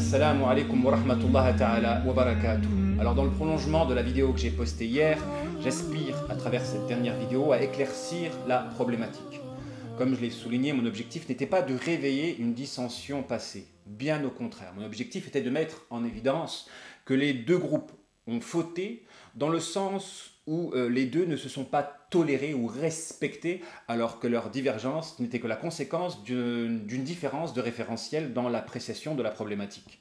Assalamu alaikum wa rahmatullahi ta'ala wa barakatuh. Alors dans le prolongement de la vidéo que j'ai postée hier, j'aspire à travers cette dernière vidéo à éclaircir la problématique. Comme je l'ai souligné, mon objectif n'était pas de réveiller une dissension passée. Bien au contraire, mon objectif était de mettre en évidence que les deux groupes ont fauté dans le sens où les deux ne se sont pas tolérés ou respectés alors que leur divergence n'était que la conséquence d'une différence de référentiel dans l'appréciation de la problématique.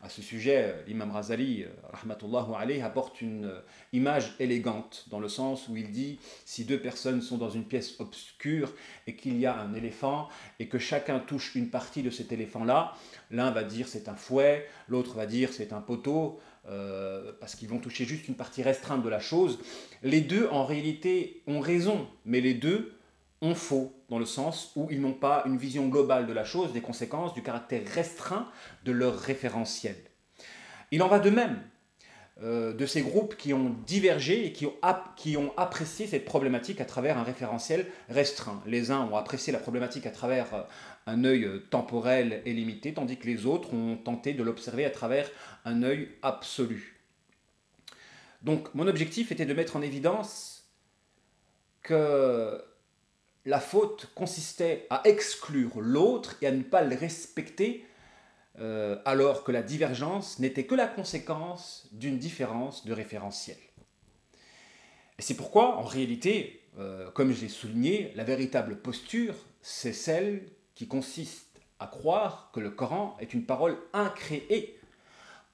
À ce sujet, l'imam Razali, rahmatullahu alayhi, apporte une image élégante dans le sens où il dit si deux personnes sont dans une pièce obscure et qu'il y a un éléphant et que chacun touche une partie de cet éléphant-là, l'un va dire c'est un fouet, l'autre va dire c'est un poteau, parce qu'ils vont toucher juste une partie restreinte de la chose. Les deux en réalité ont raison, mais les deux ont faux, dans le sens où ils n'ont pas une vision globale de la chose, des conséquences, du caractère restreint de leur référentiel. Il en va de même de ces groupes qui ont divergé et qui ont apprécié cette problématique à travers un référentiel restreint. Les uns ont apprécié la problématique à travers un œil temporel et limité, tandis que les autres ont tenté de l'observer à travers un œil absolu. Donc mon objectif était de mettre en évidence que la faute consistait à exclure l'autre et à ne pas le respecter, alors que la divergence n'était que la conséquence d'une différence de référentiel. Et c'est pourquoi, en réalité, comme je l'ai souligné, la véritable posture, c'est celle qui consiste à croire que le Coran est une parole incréée,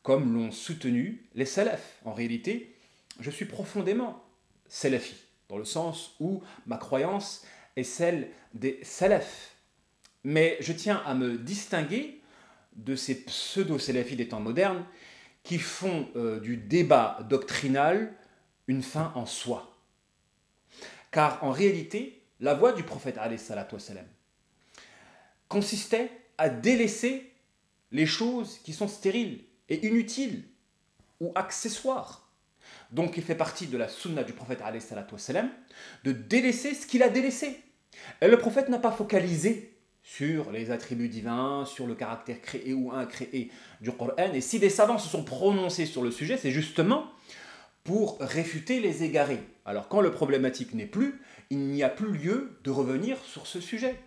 comme l'ont soutenu les salafs. En réalité, je suis profondément salafi, dans le sens où ma croyance est celle des salafs. Mais je tiens à me distinguer de ces pseudo-salafis des temps modernes qui font du débat doctrinal une fin en soi. Car en réalité, la voie du prophète alayhi salatu wassalam consistait à délaisser les choses qui sont stériles et inutiles ou accessoires. Donc il fait partie de la sunna du prophète alayhi salatu wassalam de délaisser ce qu'il a délaissé. Et le prophète n'a pas focalisé sur les attributs divins, sur le caractère créé ou incréé du Coran. Et si des savants se sont prononcés sur le sujet, c'est justement pour réfuter les égarés. Alors quand le problématique n'est plus, il n'y a plus lieu de revenir sur ce sujet.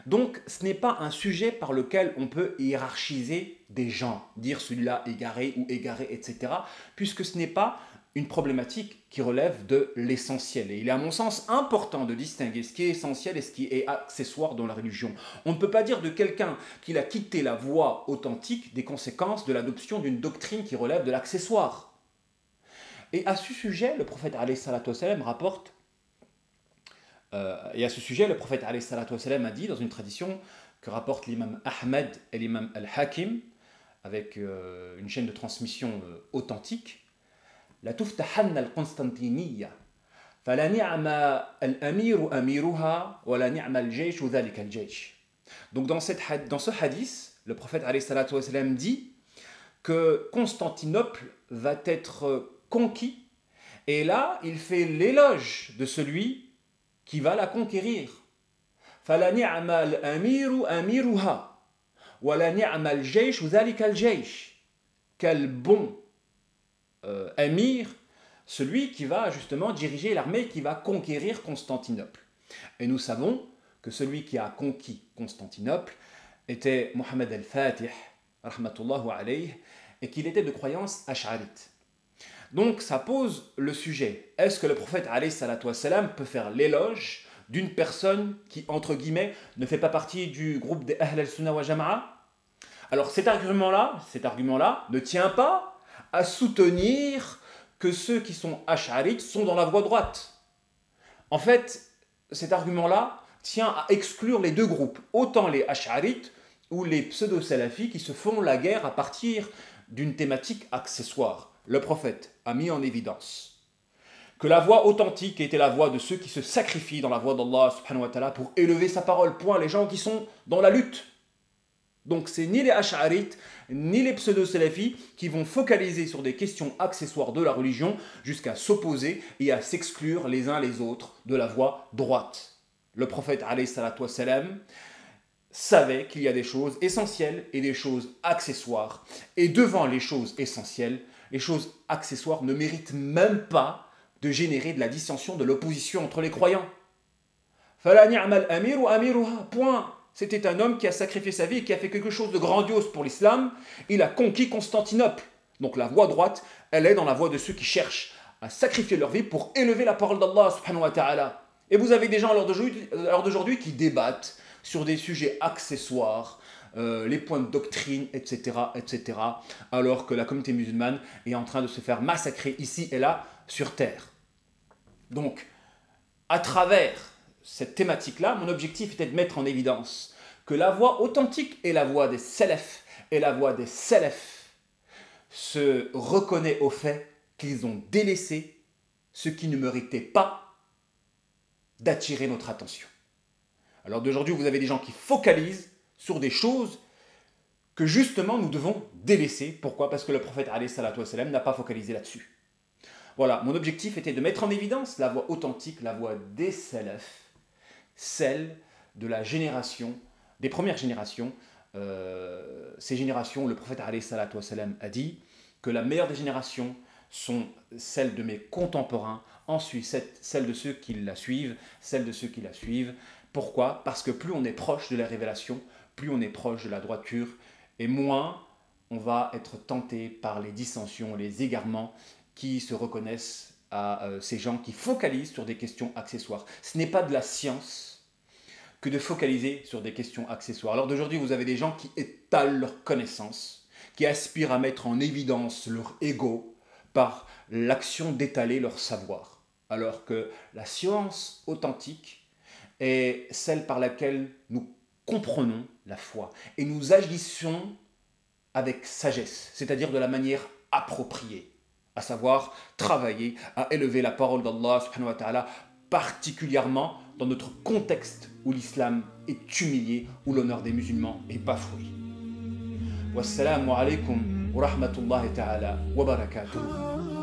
Donc ce n'est pas un sujet par lequel on peut hiérarchiser des gens, dire celui-là égaré ou égaré, etc. Puisque ce n'est pas une problématique qui relève de l'essentiel. Et il est à mon sens important de distinguer ce qui est essentiel et ce qui est accessoire dans la religion. On ne peut pas dire de quelqu'un qu'il a quitté la voie authentique des conséquences de l'adoption d'une doctrine qui relève de l'accessoire. Et à ce sujet, le prophète alayhi salatu wassalam rapporte et à ce sujet, le prophète alayhi salatu wassalam a dit dans une tradition que rapporte l'imam Ahmed et l'imam Al-Hakim avec une chaîne de transmission authentique: La tuftahanna al-Constantiniyya, fala ni'ma al-amiru amiruha, wa la ni'ma al-jayshu dhalika al-jaysh. Donc dans ce hadith, le prophète alayhi salatu wassalam dit que Constantinople va être conquis, et là il fait l'éloge de celui qui va la conquérir. Fala ni'ma al-amiru amiruha, wa la ni'ma al-jayshu dhalika al-jaysh. Quel bon Amir, celui qui va justement diriger l'armée qui va conquérir Constantinople. Et nous savons que celui qui a conquis Constantinople était Mohammed al-Fatih, rahmatullahu alayhi, et qu'il était de croyance ash'arite. Donc ça pose le sujet. Est-ce que le prophète alayhi salatu wassalam peut faire l'éloge d'une personne qui, entre guillemets, ne fait pas partie du groupe des Ahl al-Sunnah wa Jama'a? Alors cet argument-là ne tient pas à soutenir que ceux qui sont ash'arites sont dans la voie droite. En fait, cet argument-là tient à exclure les deux groupes, autant les ash'arites ou les pseudo-salafis qui se font la guerre à partir d'une thématique accessoire. Le prophète a mis en évidence que la voie authentique était la voie de ceux qui se sacrifient dans la voie d'Allah subhanahu wa ta'ala pour élever sa parole, point les gens qui sont dans la lutte. Donc c'est ni les ash'arites, ni les pseudo-salafis qui vont focaliser sur des questions accessoires de la religion jusqu'à s'opposer et à s'exclure les uns les autres de la voie droite. Le prophète alayhi salatu wassalam savait qu'il y a des choses essentielles et des choses accessoires. Et devant les choses essentielles, les choses accessoires ne méritent même pas de générer de la dissension, de l'opposition entre les croyants. Fala ni'mal amiru amiruha, point. C'était un homme qui a sacrifié sa vie et qui a fait quelque chose de grandiose pour l'islam. Il a conquis Constantinople. Donc la voie droite, elle est dans la voie de ceux qui cherchent à sacrifier leur vie pour élever la parole d'Allah subhanahu wa ta'ala. Et vous avez des gens à l'heure d'aujourd'hui qui débattent sur des sujets accessoires, les points de doctrine, etc., etc., alors que la communauté musulmane est en train de se faire massacrer ici et là sur terre. Donc, à travers cette thématique-là, mon objectif était de mettre en évidence que la voie authentique est la voie des salafs, et la voie des salafs se reconnaît au fait qu'ils ont délaissé ce qui ne méritait pas d'attirer notre attention. Alors d'aujourd'hui, vous avez des gens qui focalisent sur des choses que justement nous devons délaisser. Pourquoi? Parce que le prophète alayhi salatu wassalam n'a pas focalisé là-dessus. Voilà, mon objectif était de mettre en évidence la voie authentique, la voie des salafs, celle de la génération, des premières générations. Ces générations, le prophète alayhi salatu wassalam a dit que la meilleure des générations sont celles de mes contemporains, ensuite celles de ceux qui la suivent, celles de ceux qui la suivent. Pourquoi? Parce que plus on est proche de la révélation, plus on est proche de la droiture, et moins on va être tenté par les dissensions, les égarements qui se reconnaissent à ces gens qui focalisent sur des questions accessoires. Ce n'est pas de la science que de focaliser sur des questions accessoires. Alors d'aujourd'hui, vous avez des gens qui étalent leurs connaissances, qui aspirent à mettre en évidence leur ego par l'action d'étaler leur savoir. Alors que la science authentique est celle par laquelle nous comprenons la foi et nous agissons avec sagesse, c'est-à-dire de la manière appropriée, à savoir travailler à élever la parole d'Allah subhanahu wa ta'ala, particulièrement dans notre contexte où l'islam est humilié, où l'honneur des musulmans est bafoué. Wassalamu alaikum wa rahmatullahi ta'ala wa barakatuh.